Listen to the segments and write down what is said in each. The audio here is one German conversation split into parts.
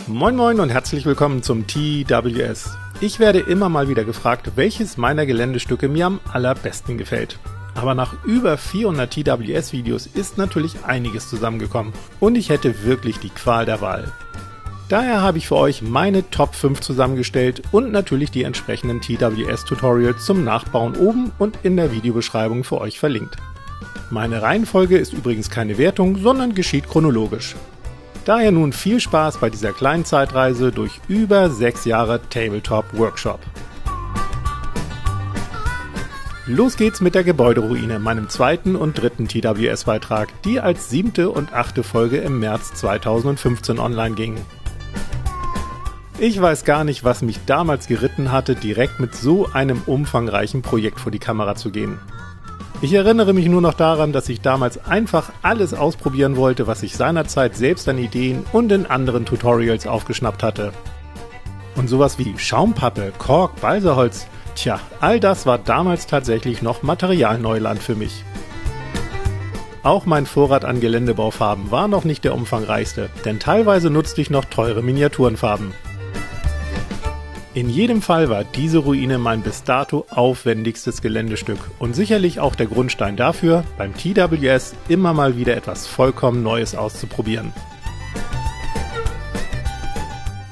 Moin Moin und herzlich willkommen zum TWS. Ich werde immer mal wieder gefragt, welches meiner Geländestücke mir am allerbesten gefällt. Aber nach über 400 TWS-Videos ist natürlich einiges zusammengekommen und ich hätte wirklich die Qual der Wahl. Daher habe ich für euch meine Top 5 zusammengestellt und natürlich die entsprechenden TWS-Tutorials zum Nachbauen oben und in der Videobeschreibung für euch verlinkt. Meine Reihenfolge ist übrigens keine Wertung, sondern geschieht chronologisch. Daher nun viel Spaß bei dieser kleinen Zeitreise durch über 6 Jahre Tabletop Workshop. Los geht's mit der Gebäuderuine, meinem zweiten und dritten TWS-Beitrag, die als 7. und 8. Folge im März 2015 online ging. Ich weiß gar nicht, was mich damals geritten hatte, direkt mit so einem umfangreichen Projekt vor die Kamera zu gehen. Ich erinnere mich nur noch daran, dass ich damals einfach alles ausprobieren wollte, was ich seinerzeit selbst an Ideen und in anderen Tutorials aufgeschnappt hatte. Und sowas wie Schaumpappe, Kork, Balsaholz, tja, all das war damals tatsächlich noch Materialneuland für mich. Auch mein Vorrat an Geländebaufarben war noch nicht der umfangreichste, denn teilweise nutzte ich noch teure Miniaturenfarben. In jedem Fall war diese Ruine mein bis dato aufwendigstes Geländestück und sicherlich auch der Grundstein dafür, beim TWS immer mal wieder etwas vollkommen Neues auszuprobieren.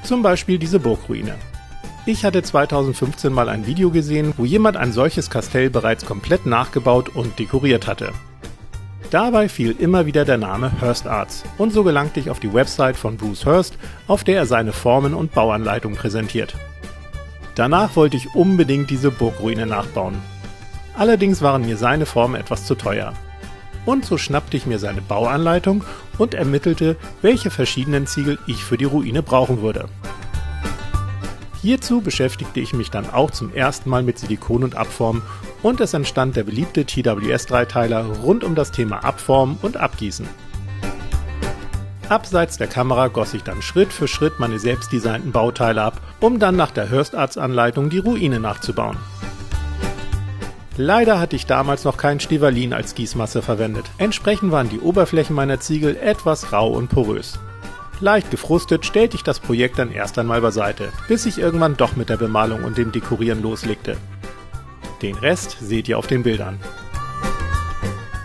Zum Beispiel diese Burgruine. Ich hatte 2015 mal ein Video gesehen, wo jemand ein solches Kastell bereits komplett nachgebaut und dekoriert hatte. Dabei fiel immer wieder der Name Hurst Arts und so gelangte ich auf die Website von Bruce Hurst, auf der er seine Formen und Bauanleitungen präsentiert. Danach wollte ich unbedingt diese Burgruine nachbauen. Allerdings waren mir seine Formen etwas zu teuer. Und so schnappte ich mir seine Bauanleitung und ermittelte, welche verschiedenen Ziegel ich für die Ruine brauchen würde. Hierzu beschäftigte ich mich dann auch zum ersten Mal mit Silikon und Abformen und es entstand der beliebte TWS-Dreiteiler rund um das Thema Abformen und Abgießen. Abseits der Kamera goss ich dann Schritt für Schritt meine selbstdesignten Bauteile ab, um dann nach der Hurst Arts Anleitung die Ruine nachzubauen. Leider hatte ich damals noch kein Stevalin als Gießmasse verwendet, entsprechend waren die Oberflächen meiner Ziegel etwas rau und porös. Leicht gefrustet stellte ich das Projekt dann erst einmal beiseite, bis ich irgendwann doch mit der Bemalung und dem Dekorieren loslegte. Den Rest seht ihr auf den Bildern.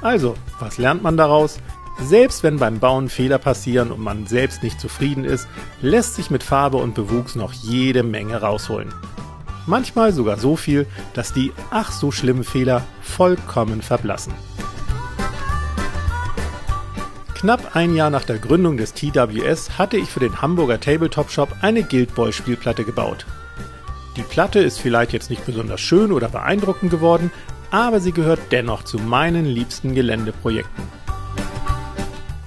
Also, was lernt man daraus? Selbst wenn beim Bauen Fehler passieren und man selbst nicht zufrieden ist, lässt sich mit Farbe und Bewuchs noch jede Menge rausholen. Manchmal sogar so viel, dass die ach so schlimmen Fehler vollkommen verblassen. Knapp ein Jahr nach der Gründung des TWS hatte ich für den Hamburger Tabletop Shop eine Guild Ball Spielplatte gebaut. Die Platte ist vielleicht jetzt nicht besonders schön oder beeindruckend geworden, aber sie gehört dennoch zu meinen liebsten Geländeprojekten.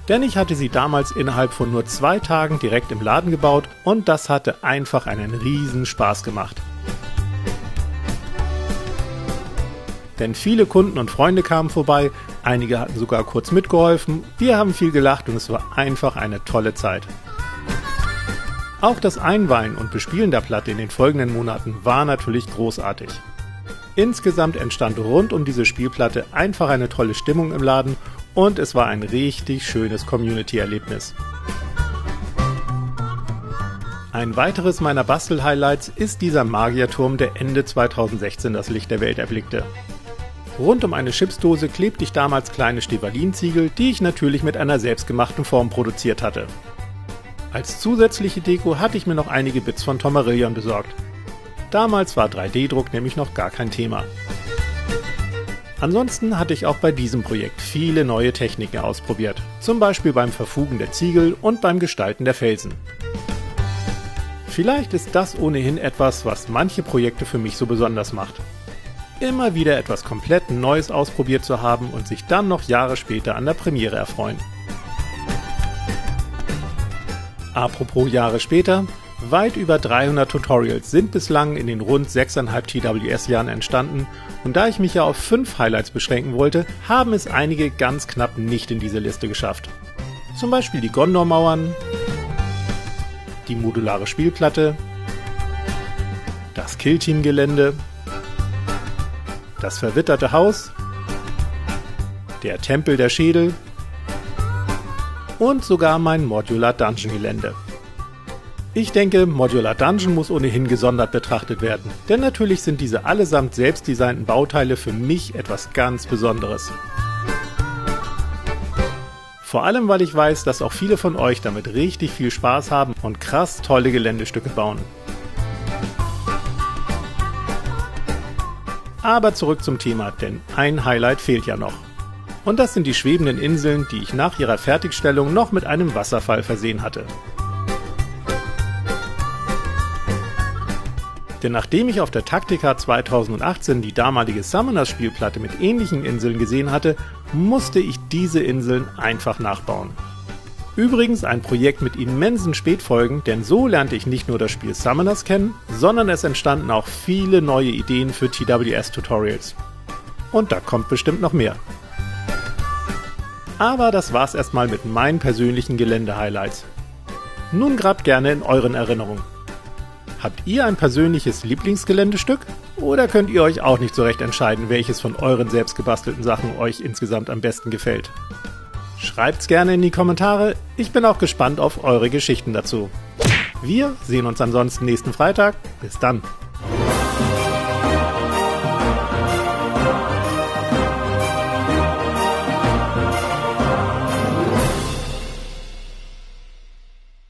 Denn ich hatte sie damals innerhalb von nur 2 Tagen direkt im Laden gebaut und das hatte einfach einen riesen Spaß gemacht. Denn viele Kunden und Freunde kamen vorbei, einige hatten sogar kurz mitgeholfen, wir haben viel gelacht und es war einfach eine tolle Zeit. Auch das Einweihen und Bespielen der Platte in den folgenden Monaten war natürlich großartig. Insgesamt entstand rund um diese Spielplatte einfach eine tolle Stimmung im Laden und es war ein richtig schönes Community-Erlebnis. Ein weiteres meiner Bastel-Highlights ist dieser Magierturm, der Ende 2016 das Licht der Welt erblickte. Rund um eine Chipsdose klebte ich damals kleine Stevalin-Ziegel, die ich natürlich mit einer selbstgemachten Form produziert hatte. Als zusätzliche Deko hatte ich mir noch einige Bits von Tomarillion besorgt. Damals war 3D-Druck nämlich noch gar kein Thema. Ansonsten hatte ich auch bei diesem Projekt viele neue Techniken ausprobiert, zum Beispiel beim Verfugen der Ziegel und beim Gestalten der Felsen. Vielleicht ist das ohnehin etwas, was manche Projekte für mich so besonders macht. Immer wieder etwas komplett Neues ausprobiert zu haben und sich dann noch Jahre später an der Premiere erfreuen. Apropos Jahre später, weit über 300 Tutorials sind bislang in den rund 6,5 TWS-Jahren entstanden und da ich mich ja auf 5 Highlights beschränken wollte, haben es einige ganz knapp nicht in diese Liste geschafft. Zum Beispiel die Gondor-Mauern, die modulare Spielplatte, das Kill-Team-Gelände, das verwitterte Haus, der Tempel der Schädel und sogar mein Modular Dungeon Gelände. Ich denke, Modular Dungeon muss ohnehin gesondert betrachtet werden, denn natürlich sind diese allesamt selbstdesignten Bauteile für mich etwas ganz Besonderes. Vor allem, weil ich weiß, dass auch viele von euch damit richtig viel Spaß haben und krass tolle Geländestücke bauen. Aber zurück zum Thema, denn ein Highlight fehlt ja noch. Und das sind die schwebenden Inseln, die ich nach ihrer Fertigstellung noch mit einem Wasserfall versehen hatte. Denn nachdem ich auf der Taktika 2018 die damalige Summoners Spielplatte mit ähnlichen Inseln gesehen hatte, musste ich diese Inseln einfach nachbauen. Übrigens ein Projekt mit immensen Spätfolgen, denn so lernte ich nicht nur das Spiel Summoners kennen, sondern es entstanden auch viele neue Ideen für TWS-Tutorials. Und da kommt bestimmt noch mehr. Aber das war's erstmal mit meinen persönlichen Gelände-Highlights. Nun grabt gerne in euren Erinnerungen. Habt ihr ein persönliches Lieblingsgeländestück? Oder könnt ihr euch auch nicht so recht entscheiden, welches von euren selbst gebastelten Sachen euch insgesamt am besten gefällt? Schreibt's gerne in die Kommentare, ich bin auch gespannt auf eure Geschichten dazu. Wir sehen uns ansonsten nächsten Freitag. Bis dann!